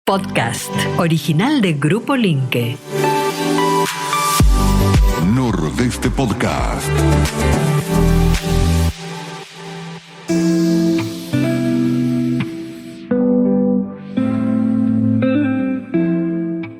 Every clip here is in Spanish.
Podcast original de Grupo Linke. Nordeste Podcast.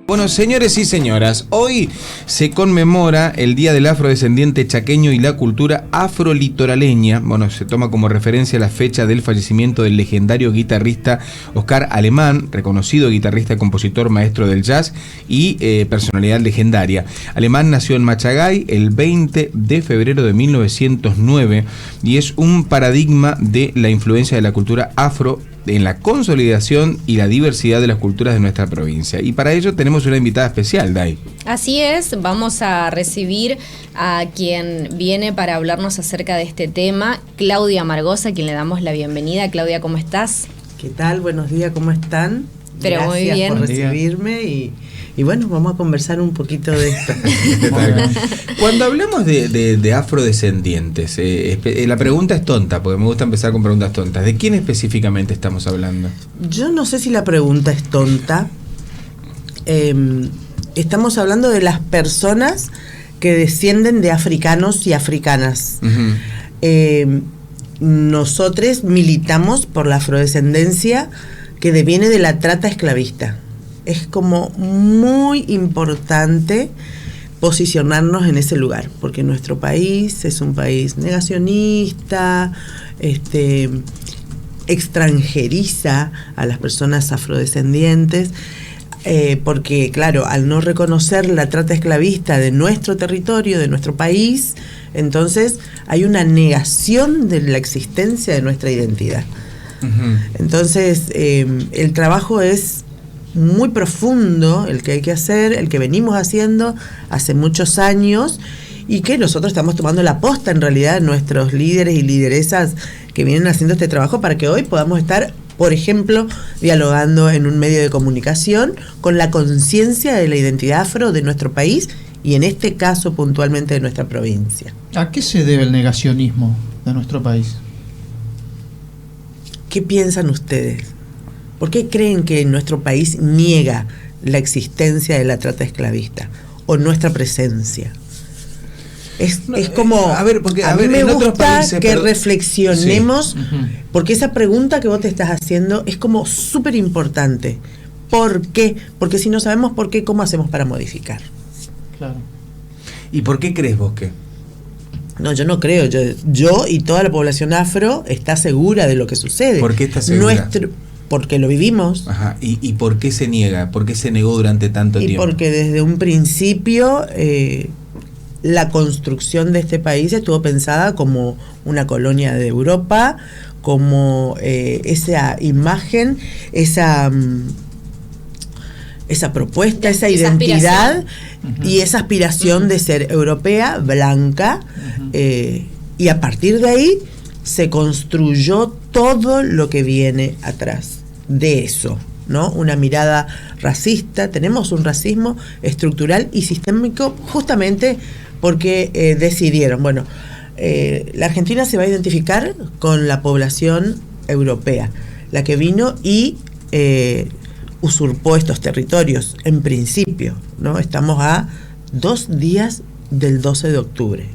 Bueno, señores y señoras, hoy se conmemora el Día del Afrodescendiente Chaqueño y la cultura afrolitoraleña. Bueno, se toma como referencia la fecha del fallecimiento del legendario guitarrista Oscar Alemán, reconocido guitarrista, compositor, maestro del jazz y personalidad legendaria. Alemán nació en Machagay el 20 de febrero de 1909 y es un paradigma de la influencia de la cultura afro en la consolidación y la diversidad de las culturas de nuestra provincia. Y para ello tenemos una invitada especial, Day. Así es, vamos a recibir a quien viene para hablarnos acerca de este tema, Claudia Margosa, a quien le damos la bienvenida. Claudia, ¿cómo estás? ¿Qué tal? Buenos días, ¿cómo están? Pero Gracias muy bien. por recibirme y bueno, vamos a conversar un poquito de esto. Cuando hablamos de afrodescendientes, la pregunta es tonta, porque me gusta empezar con preguntas tontas. ¿De quién específicamente estamos hablando? Yo no sé si la pregunta es tonta. Estamos hablando de las personas que descienden de africanos y africanas. Uh-huh. Nosotros militamos por la afrodescendencia que deviene de la trata esclavista. Es como muy importante posicionarnos en ese lugar, porque nuestro país es un país negacionista, extranjeriza a las personas afrodescendientes, porque claro, al no reconocer la trata esclavista de nuestro territorio, de nuestro país, entonces hay una negación de la existencia de nuestra identidad. Uh-huh. Entonces, el trabajo es muy profundo, el que hay que hacer, el que venimos haciendo hace muchos años y que nosotros estamos tomando la posta en realidad, nuestros líderes y lideresas que vienen haciendo este trabajo para que hoy podamos estar, por ejemplo, dialogando en un medio de comunicación con la conciencia de la identidad afro de nuestro país y en este caso puntualmente de nuestra provincia. ¿A qué se debe el negacionismo de nuestro país? ¿Qué piensan ustedes? ¿Por qué creen que nuestro país niega la existencia de la trata esclavista o nuestra presencia? Es como, a ver, porque a mí me gusta países, que reflexionemos, sí. Uh-huh. porque esa pregunta que vos te estás haciendo es como súper importante. ¿Por qué? Porque si no sabemos por qué, ¿cómo hacemos para modificar? Claro. ¿Y por qué crees vos que? No, yo no creo. Yo y toda la población afro está segura de lo que sucede. ¿Por qué está segura? Porque lo vivimos. Ajá. ¿Y por qué se niega? ¿Por qué se negó durante tanto tiempo? Y porque desde un principio la construcción de este país estuvo pensada como una colonia de Europa, como esa imagen, esa propuesta, esa identidad uh-huh. y esa aspiración uh-huh. de ser europea, blanca, uh-huh. Y a partir de ahí se construyó todo lo que viene atrás de eso, ¿no? Una mirada racista, tenemos un racismo estructural y sistémico justamente porque decidieron, bueno, la Argentina se va a identificar con la población europea, la que vino y usurpó estos territorios, en principio, ¿no? Estamos a 2 días del 12 de octubre.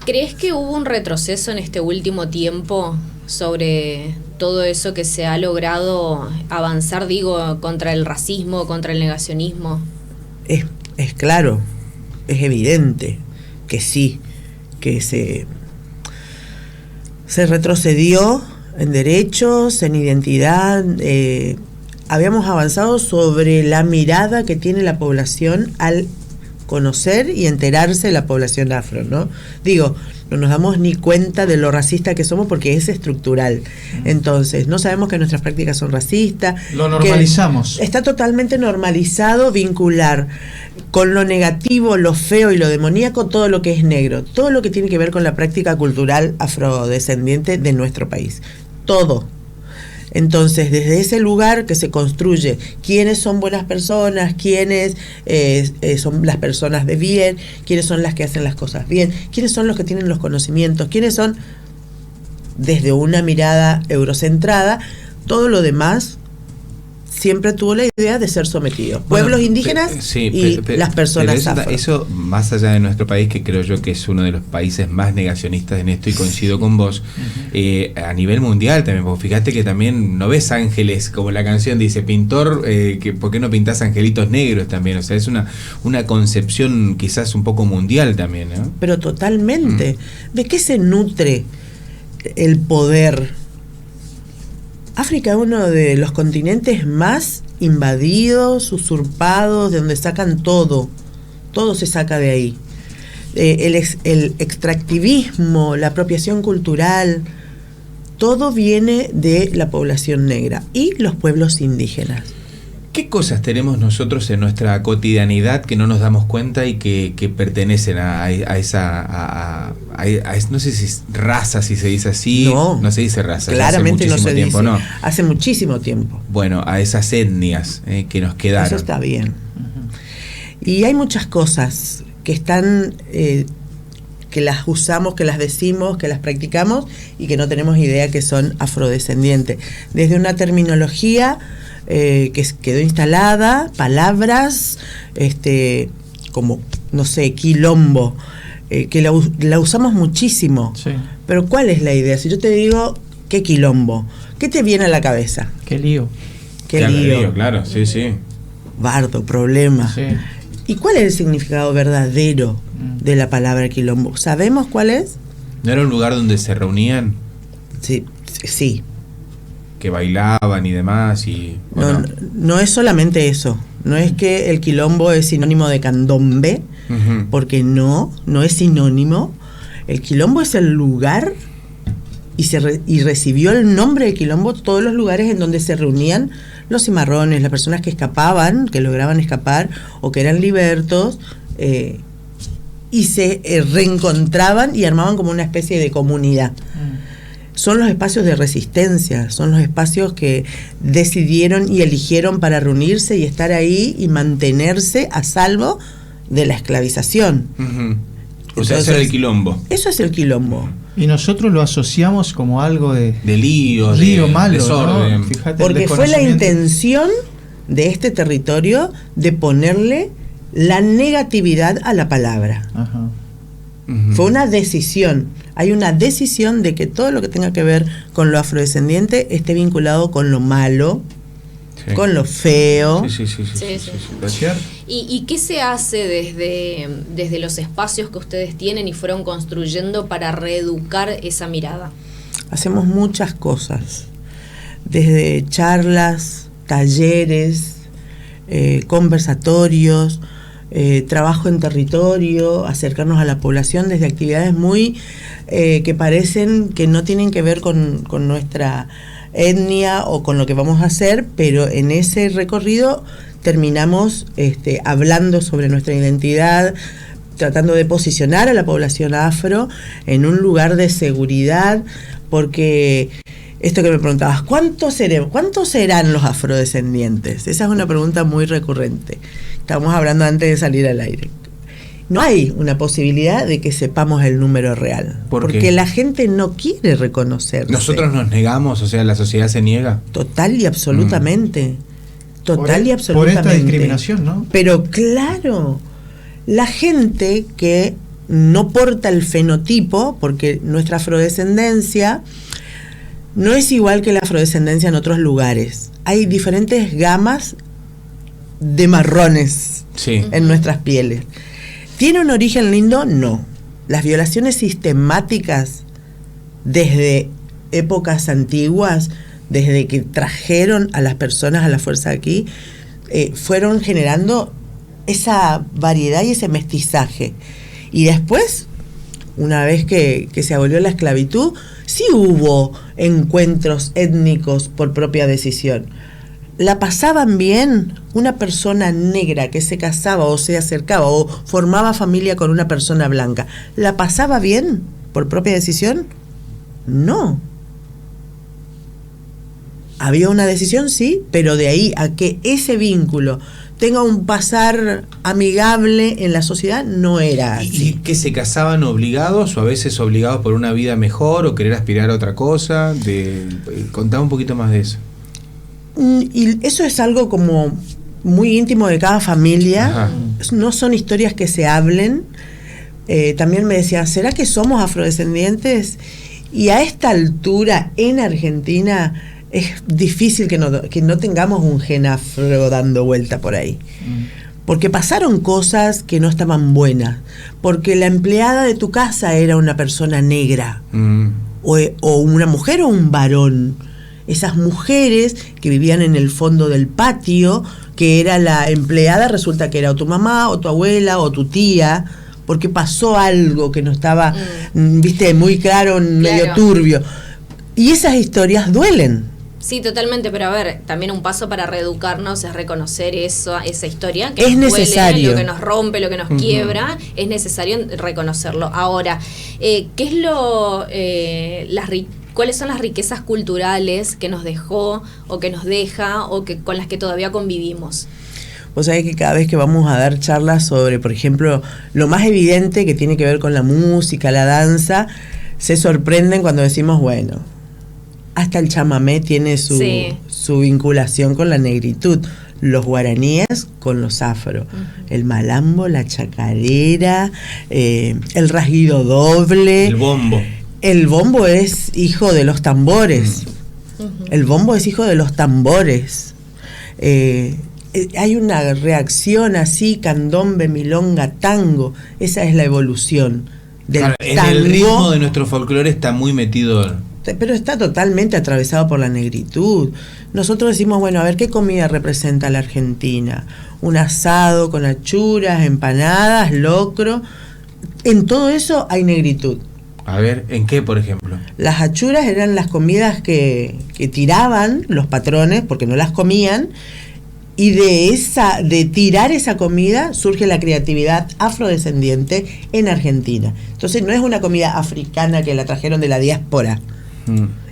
¿Crees que hubo un retroceso en este último tiempo sobre todo eso que se ha logrado avanzar, digo, contra el racismo, contra el negacionismo? Es claro, es evidente que sí, que se retrocedió en derechos, en identidad. Habíamos avanzado sobre la mirada que tiene la población al conocer y enterarse de la población afro, ¿no? Digo, no nos damos ni cuenta de lo racista que somos porque es estructural. Entonces, no sabemos que nuestras prácticas son racistas. Lo normalizamos. Está totalmente normalizado vincular con lo negativo, lo feo y lo demoníaco todo lo que es negro, todo lo que tiene que ver con la práctica cultural afrodescendiente de nuestro país. Todo. Entonces, desde ese lugar que se construye quiénes son buenas personas, quiénes son las personas de bien, quiénes son las que hacen las cosas bien, quiénes son los que tienen los conocimientos, quiénes son, desde una mirada eurocentrada, todo lo demás siempre tuvo la idea de ser sometido. Pueblos indígenas las personas afro. Eso, más allá de nuestro país, que creo yo que es uno de los países más negacionistas en esto, y coincido con vos, a nivel mundial también, porque fíjate que también no ves ángeles, como la canción dice, pintor, que ¿por qué no pintás angelitos negros también? O sea, es una concepción quizás un poco mundial también, ¿no? Pero totalmente. ¿De qué se nutre el poder? África es uno de los continentes más invadidos, usurpados, de donde sacan todo se saca de ahí. El extractivismo, la apropiación cultural, todo viene de la población negra y los pueblos indígenas. ¿Qué cosas tenemos nosotros en nuestra cotidianidad que no nos damos cuenta y que pertenecen a esa no sé si es raza, si se dice así? No se dice raza. Claramente hace muchísimo no se tiempo, dice. ¿no? Hace muchísimo tiempo. Bueno, a esas etnias que nos quedaron. Eso está bien. Y hay muchas cosas que están, que las usamos, que las decimos, que las practicamos y que no tenemos idea que son afrodescendientes. Desde una terminología que quedó instalada, palabras como, no sé, quilombo, que la usamos muchísimo. Sí. Pero ¿cuál es la idea? Si yo te digo, ¿qué quilombo? ¿Qué te viene a la cabeza? Qué lío. ¿Qué lío? Claro, sí. Bardo, problema. Sí. ¿Y cuál es el significado verdadero de la palabra quilombo? ¿Sabemos cuál es? ¿No era un lugar donde se reunían? Sí. Que bailaban y demás No es solamente eso. No es que el quilombo es sinónimo de candombe, porque no es sinónimo. El quilombo es el lugar y recibió el nombre de quilombo todos los lugares en donde se reunían los cimarrones, las personas que escapaban, que lograban escapar o que eran libertos, y se reencontraban y armaban como una especie de comunidad. Son los espacios de resistencia, son los espacios que decidieron y eligieron para reunirse y estar ahí y mantenerse a salvo de la esclavización. O sea, eso era el quilombo. Eso es el quilombo. Y nosotros lo asociamos como algo de lío, malo, desorden. ¿no? Fíjate, porque fue la intención de este territorio de ponerle la negatividad a la palabra. Ajá. Fue una decisión. Hay una decisión de que todo lo que tenga que ver con lo afrodescendiente esté vinculado con lo malo, con lo feo. Sí. ¿Y qué se hace desde los espacios que ustedes tienen y fueron construyendo para reeducar esa mirada? Hacemos muchas cosas, desde charlas, talleres, conversatorios, trabajo en territorio, acercarnos a la población desde actividades muy que parecen que no tienen que ver con nuestra etnia o con lo que vamos a hacer, pero en ese recorrido terminamos hablando sobre nuestra identidad, tratando de posicionar a la población afro en un lugar de seguridad, porque esto que me preguntabas, ¿cuántos serán los afrodescendientes? Esa es una pregunta muy recurrente. Estábamos hablando antes de salir al aire. No hay una posibilidad de que sepamos el número real. Porque la gente no quiere reconocerse. ¿Nosotros nos negamos? O sea, ¿la sociedad se niega? Total y absolutamente. Total y absolutamente. Por esta discriminación, ¿no? Pero claro, la gente que no porta el fenotipo, porque nuestra afrodescendencia no es igual que la afrodescendencia en otros lugares. Hay diferentes gamas de marrones en nuestras pieles. ¿Tiene un origen lindo? No. Las violaciones sistemáticas desde épocas antiguas, desde que trajeron a las personas a la fuerza aquí, fueron generando esa variedad y ese mestizaje. Y después, una vez que se abolió la esclavitud, sí hubo encuentros étnicos por propia decisión. ¿La pasaban bien? Una persona negra que se casaba o se acercaba o formaba familia con una persona blanca, ¿la pasaba bien por propia decisión? No. Había una decisión, sí, pero de ahí a que ese vínculo tenga un pasar amigable en la sociedad, no era así. ¿Y que se casaban obligados o a veces obligados por una vida mejor o querer aspirar a otra cosa? Contame un poquito más de eso. Y eso es algo como muy íntimo de cada familia. Ajá. No son historias que se hablen. También me decía, ¿será que somos afrodescendientes? Y a esta altura en Argentina es difícil que no tengamos un gen afro dando vuelta por ahí. Porque pasaron cosas que no estaban buenas. Porque la empleada de tu casa era una persona negra. O una mujer o un varón. Esas mujeres que vivían en el fondo del patio, que era la empleada, resulta que era o tu mamá, o tu abuela, o tu tía, porque pasó algo que no estaba, viste, muy claro, medio turbio. Y esas historias duelen. Sí, totalmente, pero a ver, también un paso para reeducarnos es reconocer esa historia, que es nos necesario. duele, lo que nos rompe, lo que nos quiebra, es necesario reconocerlo. Ahora, ¿qué es cuáles son las riquezas culturales que nos dejó o que nos deja o que con las que todavía convivimos? Vos sabés que cada vez que vamos a dar charlas sobre, por ejemplo, lo más evidente que tiene que ver con la música, la danza, se sorprenden cuando decimos, bueno, hasta el chamamé tiene su vinculación con la negritud. Los guaraníes con los afro. El malambo, la chacarera, el rasguido doble. El bombo. El bombo es hijo de los tambores. El bombo es hijo de los tambores. Hay una reacción así, candombe, milonga, tango. Esa es la evolución del tango. El ritmo de nuestro folclore está muy metido. Pero está totalmente atravesado por la negritud. Nosotros decimos, bueno, a ver, ¿qué comida representa la Argentina? Un asado con achuras, empanadas, locro. En todo eso hay negritud. A ver, ¿en qué, por ejemplo? Las achuras eran las comidas que tiraban los patrones porque no las comían, y de tirar esa comida surge la creatividad afrodescendiente en Argentina. Entonces no es una comida africana que la trajeron de la diáspora.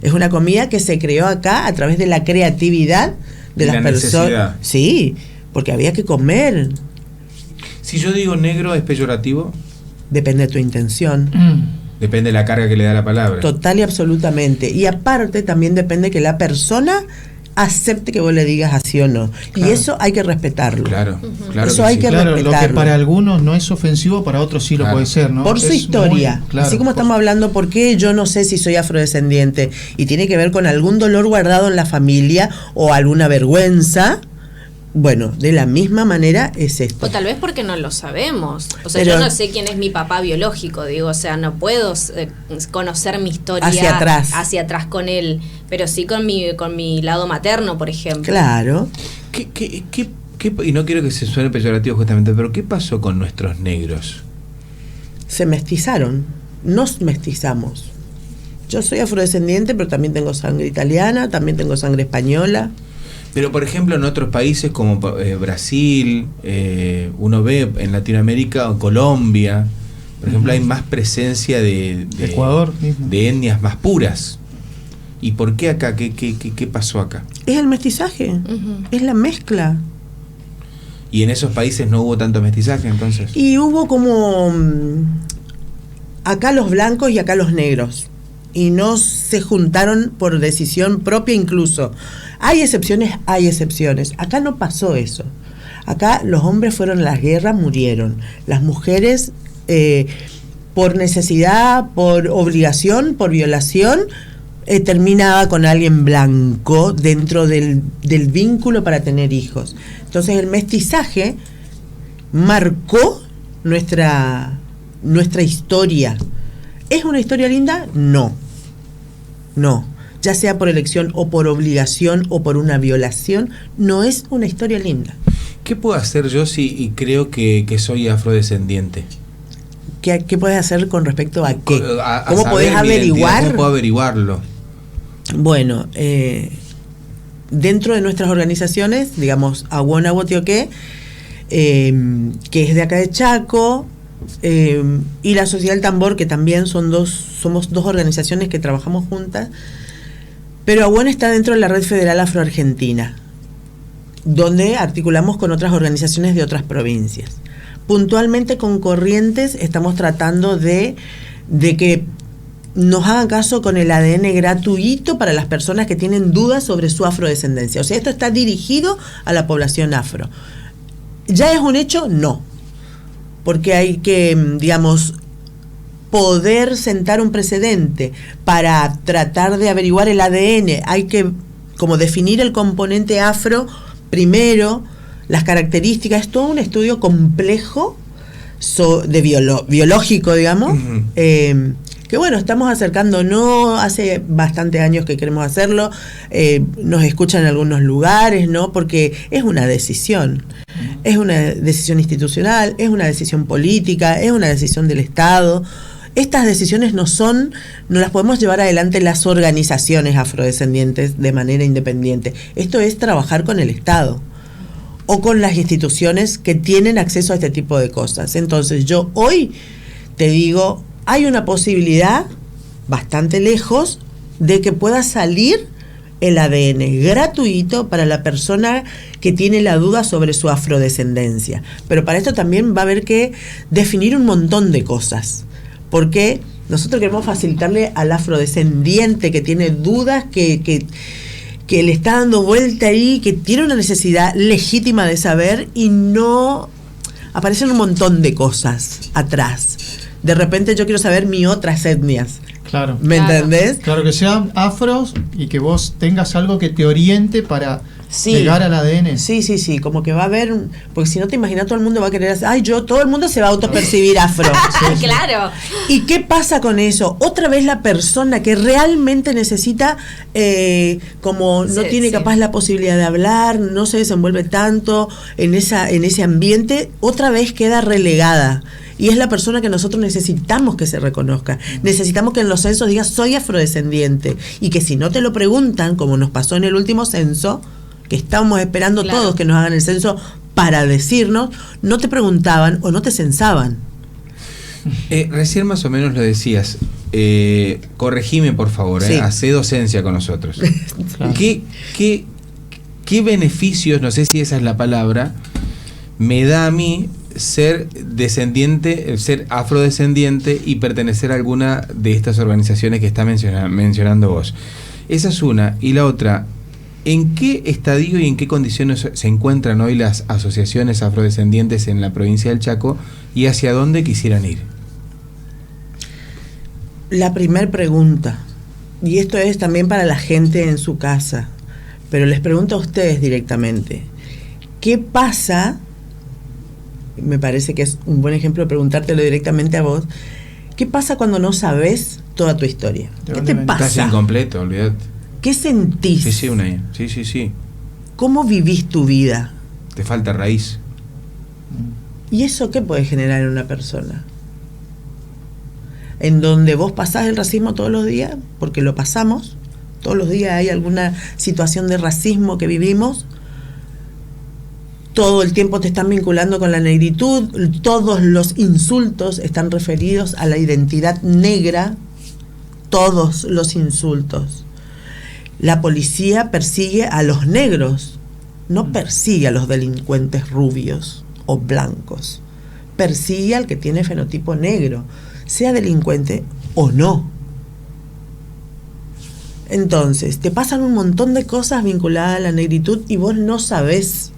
Es una comida que se creó acá a través de la creatividad de las personas. Sí, porque había que comer. Si yo digo negro, ¿es peyorativo? Depende de tu intención. Depende de la carga que le da la palabra. Total y absolutamente. Y aparte también depende que la persona acepte que vos le digas así o no. Claro. Y eso hay que respetarlo. Claro, claro. Eso hay que respetarlo. Lo que para algunos no es ofensivo, para otros sí lo puede ser, ¿no? Por su historia. Así como estamos hablando, ¿por qué yo no sé si soy afrodescendiente? Y tiene que ver con algún dolor guardado en la familia o alguna vergüenza. Bueno, de la misma manera es esto. O tal vez porque no lo sabemos. O sea, yo no sé quién es mi papá biológico, digo, o sea, no puedo conocer mi historia hacia atrás con él, pero sí con mi lado materno, por ejemplo. Claro. Y no quiero que se suene peyorativo justamente, pero ¿qué pasó con nuestros negros? Se mestizaron, nos mestizamos. Yo soy afrodescendiente, pero también tengo sangre italiana, también tengo sangre española. Pero, por ejemplo, en otros países como Brasil, uno ve en Latinoamérica o Colombia, por ejemplo, hay más presencia de Ecuador mismo, de etnias más puras. ¿Y por qué acá? ¿Qué pasó acá? Es el mestizaje, es la mezcla. ¿Y en esos países no hubo tanto mestizaje entonces? Y hubo como acá los blancos y acá los negros. Y no se juntaron por decisión propia incluso. Hay excepciones. Acá no pasó eso. Acá los hombres fueron a las guerras, murieron. Las mujeres, por necesidad, por obligación, por violación, terminaba con alguien blanco dentro del vínculo para tener hijos. Entonces el mestizaje marcó nuestra historia. ¿Es una historia linda? No. Ya sea por elección o por obligación o por una violación, no es una historia linda. ¿Qué puedo hacer yo si creo que soy afrodescendiente? ¿Qué puedes hacer con respecto a qué? ¿Cómo podés averiguar? ¿Cómo puedo averiguarlo? Bueno, dentro de nuestras organizaciones, digamos, Awona Wotioque, que es de acá de Chaco, y la Sociedad del Tambor, que también somos dos organizaciones que trabajamos juntas, pero Awona está dentro de la Red Federal Afroargentina, donde articulamos con otras organizaciones de otras provincias. Puntualmente con Corrientes estamos tratando de que nos hagan caso con el ADN gratuito para las personas que tienen dudas sobre su afrodescendencia. O sea, esto está dirigido a la población afro. ¿Ya es un hecho? No. Porque hay que, digamos, poder sentar un precedente para tratar de averiguar el ADN. Hay que como definir el componente afro primero, las características. Es todo un estudio complejo de biológico, digamos, que bueno, estamos acercándonos, hace bastante años que queremos hacerlo, nos escuchan en algunos lugares, ¿no? Porque es una decisión institucional, es una decisión política, es una decisión del Estado. Estas decisiones no las podemos llevar adelante las organizaciones afrodescendientes de manera independiente. Esto es trabajar con el Estado o con las instituciones que tienen acceso a este tipo de cosas. Entonces yo hoy te digo, hay una posibilidad bastante lejos de que pueda salir el ADN gratuito para la persona que tiene la duda sobre su afrodescendencia. Pero para esto también va a haber que definir un montón de cosas, porque nosotros queremos facilitarle al afrodescendiente que tiene dudas, que le está dando vuelta ahí, que tiene una necesidad legítima de saber y no aparecen un montón de cosas atrás. De repente yo quiero saber mis otras etnias. Claro. ¿Me entendés? Claro, que sean afros y que vos tengas algo que te oriente para llegar al ADN. Sí, como que va a haber, porque si no te imaginas, todo el mundo va a querer hacer, todo el mundo se va a autopercibir afro. Claro. ¿Y qué pasa con eso? Otra vez la persona que realmente necesita, como no tiene capaz la posibilidad de hablar, no se desenvuelve tanto en ese ambiente, otra vez queda relegada. Y es la persona que nosotros necesitamos que se reconozca. Necesitamos que en los censos digas soy afrodescendiente. Y que si no te lo preguntan, como nos pasó en el último censo, que estábamos esperando todos que nos hagan el censo para decirnos, no te preguntaban o no te censaban. Recién más o menos lo decías. Corregime, por favor. Hacé docencia con nosotros. Claro. ¿Qué beneficios, no sé si esa es la palabra, me da a mí ser descendiente, ser afrodescendiente y pertenecer a alguna de estas organizaciones que está mencionando vos? Esa es una. Y la otra, ¿en qué estadio y en qué condiciones se encuentran hoy las asociaciones afrodescendientes en la provincia del Chaco y hacia dónde quisieran ir? La primer pregunta, y esto es también para la gente en su casa, pero les pregunto a ustedes directamente, ¿qué pasa? Me parece que es un buen ejemplo de preguntártelo directamente a vos. ¿Qué pasa cuando no sabes toda tu historia? ¿Qué te pasa? Estás incompleto, olvídate. ¿Qué sentís? Sí. ¿Cómo vivís tu vida? Te falta raíz. ¿Y eso qué puede generar en una persona? En donde vos pasás el racismo todos los días, porque lo pasamos, todos los días hay alguna situación de racismo que vivimos. Todo el tiempo te están vinculando con la negritud, todos los insultos están referidos a la identidad negra, todos los insultos. La policía persigue a los negros, no persigue a los delincuentes rubios o blancos, persigue al que tiene fenotipo negro, sea delincuente o no. Entonces, te pasan un montón de cosas vinculadas a la negritud y vos no sabés.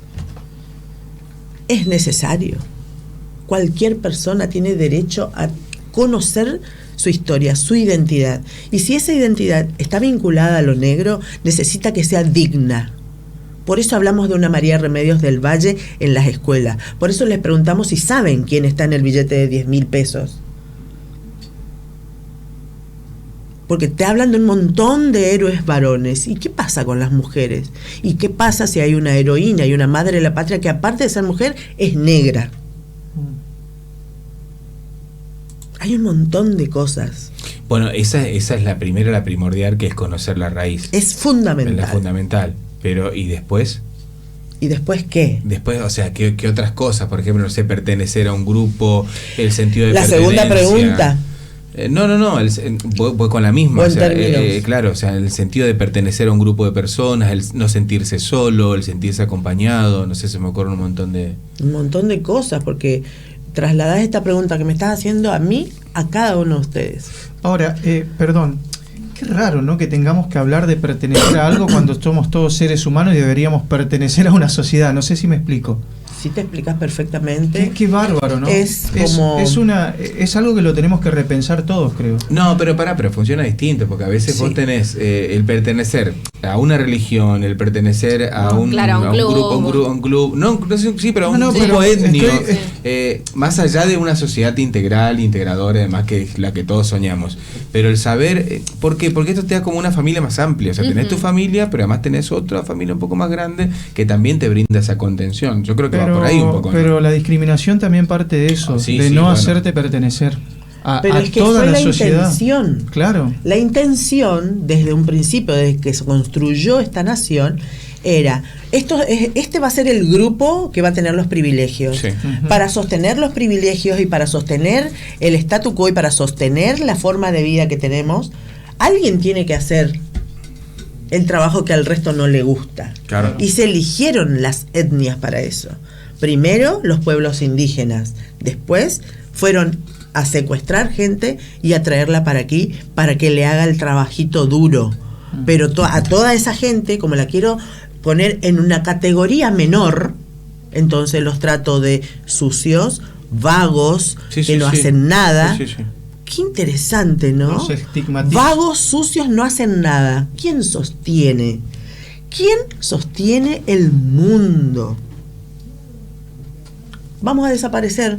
Es necesario. Cualquier persona tiene derecho a conocer su historia, su identidad. Y si esa identidad está vinculada a lo negro, necesita que sea digna. Por eso hablamos de una María Remedios del Valle en las escuelas. Por eso les preguntamos si saben quién está en el billete de 10.000 pesos. Porque te hablan de un montón de héroes varones. ¿Y qué pasa con las mujeres? ¿Y qué pasa si hay una heroína y una madre de la patria que aparte de ser mujer es negra? Hay un montón de cosas. Bueno, esa es la primera, la primordial, que es conocer la raíz. Es fundamental. Es la fundamental. Pero, ¿y después? ¿Y después qué? Después, o sea, ¿qué otras cosas? Por ejemplo, no sé, pertenecer a un grupo, el sentido de pertenencia. La segunda pregunta. No, voy con la misma. O sea, claro, o sea, el sentido de pertenecer a un grupo de personas, el no sentirse solo, el sentirse acompañado, no sé, se me ocurren un montón de cosas, porque trasladás esta pregunta que me estás haciendo a mí, a cada uno de ustedes. Ahora, perdón, qué raro, ¿no? Que tengamos que hablar de pertenecer a algo cuando somos todos seres humanos y deberíamos pertenecer a una sociedad. No sé si me explico. Sí, te explicas perfectamente. Qué bárbaro, ¿no? Es algo que lo tenemos que repensar todos, creo. No, pero funciona distinto, porque a veces vos tenés el pertenecer a una religión, el pertenecer a un club, pero a un grupo étnico, más allá de una sociedad integral, integradora, además que es la que todos soñamos. Pero el saber, ¿por qué? Porque esto te da como una familia más amplia, o sea, tenés tu familia, pero además tenés otra familia un poco más grande que también te brinda esa contención. Yo creo que va por ahí un poco. Pero la discriminación también parte de eso, hacerte pertenecer a es que toda fue la sociedad. Intención. Claro. La intención, desde un principio, desde que se construyó esta nación, era, este va a ser el grupo que va a tener los privilegios. Sí. Para sostener los privilegios y para sostener el statu quo y para sostener la forma de vida que tenemos, alguien tiene que hacer el trabajo que al resto no le gusta. Claro. Y se eligieron las etnias para eso. Primero los pueblos indígenas, después fueron a secuestrar gente y a traerla para aquí para que le haga el trabajito duro. Pero a toda esa gente, como la quiero poner en una categoría menor, entonces los trato de sucios, vagos, que no hacen nada. Qué interesante, ¿no? No se estigmatiza. Vagos, sucios, no hacen nada. ¿Quién sostiene? ¿Quién sostiene el mundo? Vamos a desaparecer.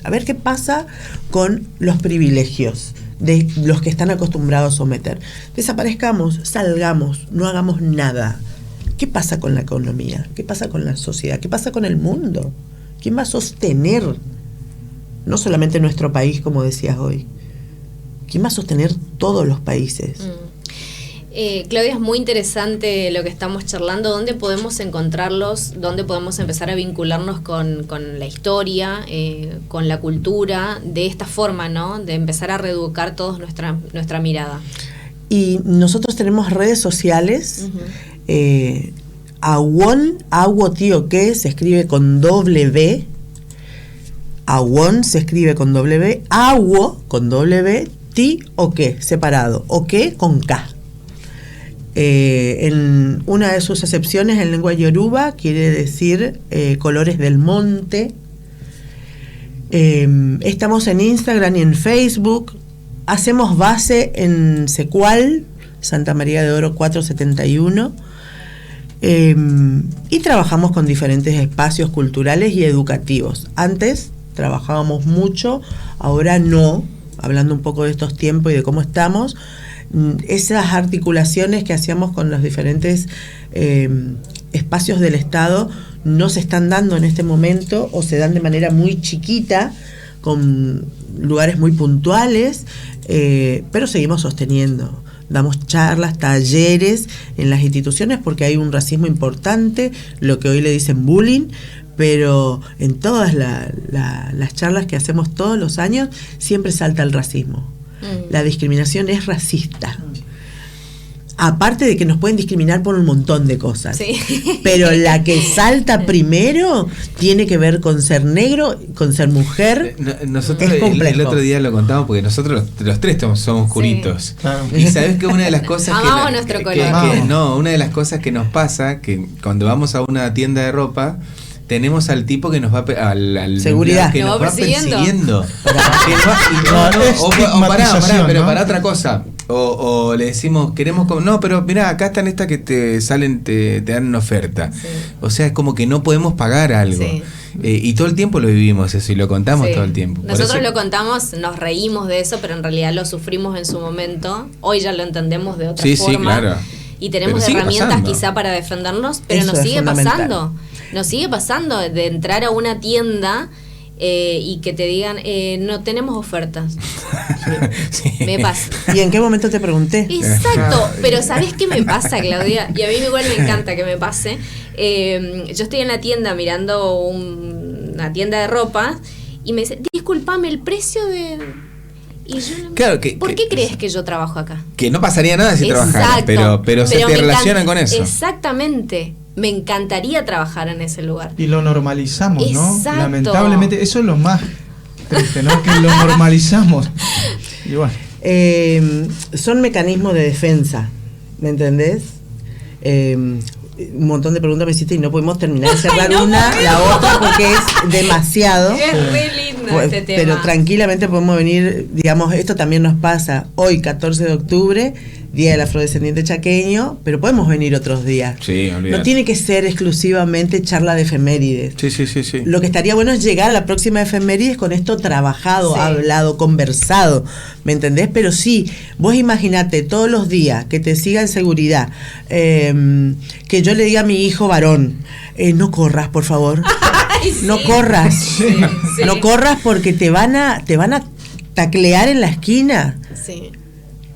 A ver qué pasa con los privilegios de los que están acostumbrados a someter. Desaparezcamos, salgamos, no hagamos nada. ¿Qué pasa con la economía? ¿Qué pasa con la sociedad? ¿Qué pasa con el mundo? ¿Quién va a sostener? No solamente nuestro país, como decías hoy. ¿Quién va a sostener todos los países? Claudia, es muy interesante lo que estamos charlando. ¿Dónde podemos encontrarlos? ¿Dónde podemos empezar a vincularnos con la historia, con la cultura, de esta forma, ¿no? De empezar a reeducar todos nuestra mirada. Y nosotros tenemos redes sociales. Awon-Tío-Que se escribe con W. Awon se escribe con W, Awo con W, Tío-Que separado, Oke con K. En una de sus acepciones en lengua yoruba quiere decir colores del monte. Estamos en Instagram y en Facebook. Hacemos base en Secual, Santa María de Oro 471. Y trabajamos con diferentes espacios culturales y educativos. Antes trabajábamos mucho, ahora no, hablando un poco de estos tiempos y de cómo estamos, esas articulaciones que hacíamos con los diferentes espacios del Estado no se están dando en este momento o se dan de manera muy chiquita, con lugares muy puntuales, pero seguimos sosteniendo. Damos charlas, talleres en las instituciones porque hay un racismo importante, lo que hoy le dicen bullying, pero en todas las charlas que hacemos todos los años siempre salta el racismo. La discriminación es racista. Aparte de que nos pueden discriminar por un montón de cosas. Sí. Pero la que salta primero tiene que ver con ser negro, con ser mujer. Nosotros el otro día lo contamos porque nosotros los tres somos oscuritos. Sí. Claro. Y sabes que una de las cosas una de las cosas que nos pasa, que cuando vamos a una tienda de ropa, tenemos al tipo que nos va al seguridad que nos va persiguiendo. Para otra cosa. O le decimos, queremos pero mirá, acá están estas que te salen, te dan una oferta. Sí. O sea, es como que no podemos pagar algo. Sí. Y todo el tiempo lo vivimos eso y lo contamos todo el tiempo. Nosotros lo contamos, nos reímos de eso, pero en realidad lo sufrimos en su momento. Hoy ya lo entendemos de otra forma. Sí, claro. Y tenemos herramientas quizá para defendernos, pero eso nos sigue pasando. Nos sigue pasando de entrar a una tienda y que te digan, no tenemos ofertas. Sí. Me pasa. ¿Y en qué momento te pregunté? Exacto, pero ¿sabés qué me pasa, Claudia? Y a mí igual me encanta que me pase. Yo estoy en la tienda mirando una tienda de ropa y me dice, disculpame, el precio de... Y yo, claro, ¿por qué crees que yo trabajo acá? Que no pasaría nada si trabajara, pero se te relacionan con eso. Exactamente. me encantaría trabajar en ese lugar. Y lo normalizamos, Exacto. ¿no? Lamentablemente, eso es lo más triste, ¿no? Que lo normalizamos. Y bueno. Son mecanismos de defensa, ¿me entendés? Un montón de preguntas me hiciste y no podemos terminar de cerrar la otra porque es demasiado. Es re lindo este tema. Pero tranquilamente podemos venir, digamos, esto también nos pasa hoy, 14 de octubre, Día del Afrodescendiente Chaqueño, pero podemos venir otros días. Sí, olvidate. No tiene que ser exclusivamente charla de efemérides. Sí. Lo que estaría bueno es llegar a la próxima efemérides con esto trabajado, hablado, conversado, ¿me entendés? Pero sí, vos imaginate todos los días que te siga en seguridad, que yo le diga a mi hijo varón, no corras, por favor. Ay, sí. No corras. Sí. No corras porque te van a taclear en la esquina. Sí.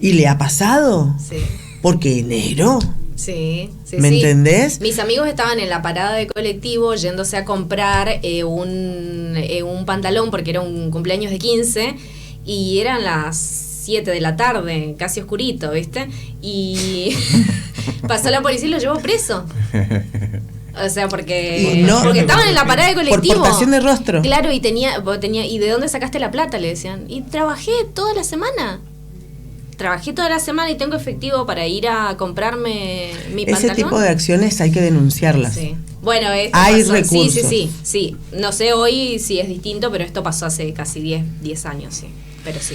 ¿Y le ha pasado? Sí. Porque negro. Sí. ¿Me entendés? Mis amigos estaban en la parada de colectivo yéndose a comprar un pantalón porque era un cumpleaños de 15 y eran las 7 de la tarde, casi oscurito, ¿viste? Y pasó la policía y lo llevó preso. O sea, porque estaban en la parada de colectivo. Por portación de rostro. Claro, y tenía ¿y de dónde sacaste la plata? Le decían. Y trabajé toda la semana y tengo efectivo para ir a comprarme mi pantalón. Ese tipo de acciones hay que denunciarlas. Sí. Bueno, hay pasó. recursos. Sí. No sé hoy si es distinto, pero esto pasó hace casi 10 años, sí. Pero sí.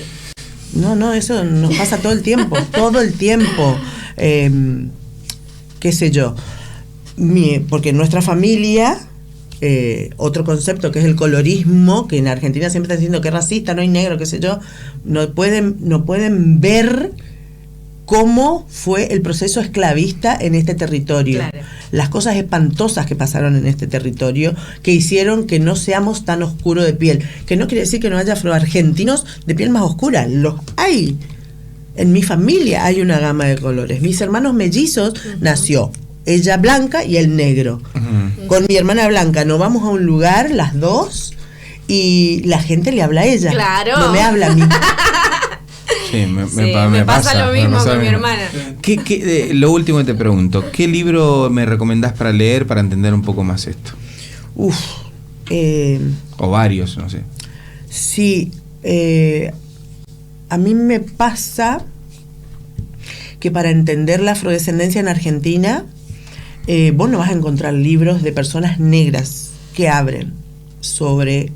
No, eso nos pasa todo el tiempo. Todo el tiempo. Qué sé yo. Porque en nuestra familia, otro concepto que es el colorismo, que en Argentina siempre están diciendo que es racista, no hay negro, qué sé yo, no pueden ver cómo fue el proceso esclavista en este territorio. Claro. Las cosas espantosas que pasaron en este territorio, que hicieron que no seamos tan oscuros de piel. Que no quiere decir que no haya afroargentinos de piel más oscura, los hay. En mi familia hay una gama de colores. Mis hermanos mellizos nació ella blanca y él negro. Con mi hermana blanca nos vamos a un lugar, las dos, y la gente le habla a ella. Claro. No me habla a mí. Sí, me pasa lo mismo con mi hermana. Lo último que te pregunto, ¿qué libro me recomendás para leer para entender un poco más esto? O varios, no sé. Sí, a mí me pasa que para entender la afrodescendencia en Argentina, vos no vas a encontrar libros de personas negras que abren sobre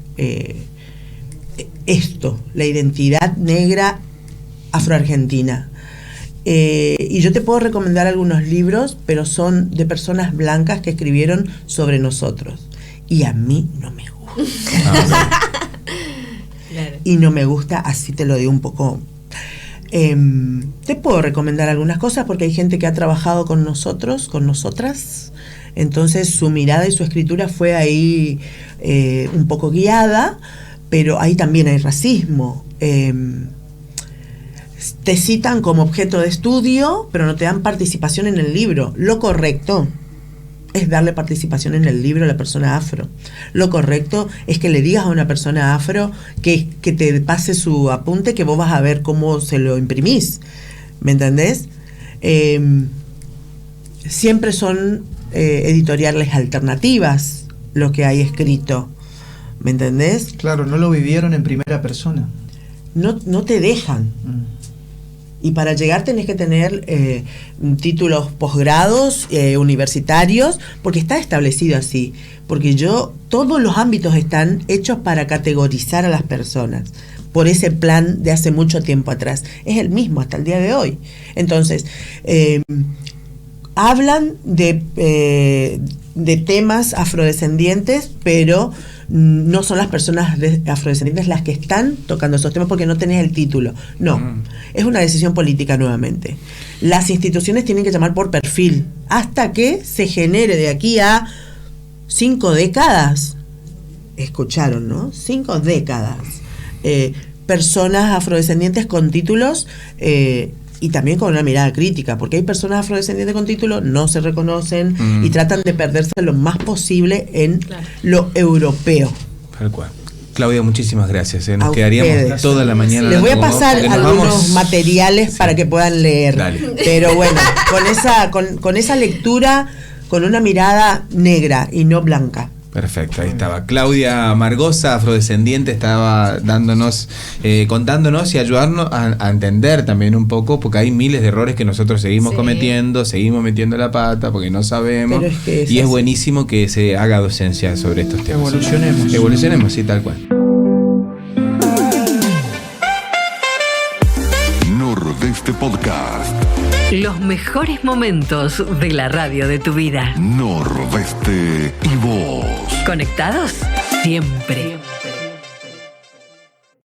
esto, la identidad negra afroargentina. Y yo te puedo recomendar algunos libros, pero son de personas blancas que escribieron sobre nosotros. Y a mí no me gusta. Claro. Y no me gusta, así te lo digo un poco. Te puedo recomendar algunas cosas porque hay gente que ha trabajado con nosotros, con nosotras. Entonces su mirada y su escritura fue ahí un poco guiada, pero ahí también hay racismo. Te citan como objeto de estudio, pero no te dan participación en el libro. Lo correcto es darle participación en el libro a la persona afro. Lo correcto es que le digas a una persona afro que te pase su apunte, que vos vas a ver cómo se lo imprimís. ¿Me entendés? Siempre son editoriales alternativas lo que hay escrito. ¿Me entendés? Claro, no lo vivieron en primera persona. No te dejan. Y para llegar tenés que tener títulos posgrados, universitarios, porque está establecido así. Porque todos los ámbitos están hechos para categorizar a las personas. Por ese plan de hace mucho tiempo atrás. Es el mismo hasta el día de hoy. Entonces, hablan de temas afrodescendientes, pero no son las personas afrodescendientes las que están tocando esos temas porque no tenés el título. No, es una decisión política nuevamente. Las instituciones tienen que llamar por perfil hasta que se genere de aquí a 5 décadas. Escucharon, ¿no? 5 décadas. Personas afrodescendientes con títulos y también con una mirada crítica, porque hay personas afrodescendientes con título, no se reconocen y tratan de perderse lo más posible en lo europeo. Tal cual. Claudia, muchísimas gracias. Nos a quedaríamos ustedes. toda la mañana. Les voy a pasar algunos materiales para que puedan leer. Dale. Pero bueno, con esa lectura con una mirada negra y no blanca. Perfecto, ahí estaba. Claudia Margosa, afrodescendiente, estaba contándonos y ayudarnos a entender también un poco, porque hay miles de errores que nosotros seguimos cometiendo, seguimos metiendo la pata porque no sabemos. Pero es que y es buenísimo que se haga docencia sobre estos temas. Evolucionemos, sí, tal cual. Nordeste Podcast. Los mejores momentos de la radio de tu vida. Nordeste y vos. ¿Conectados? Siempre.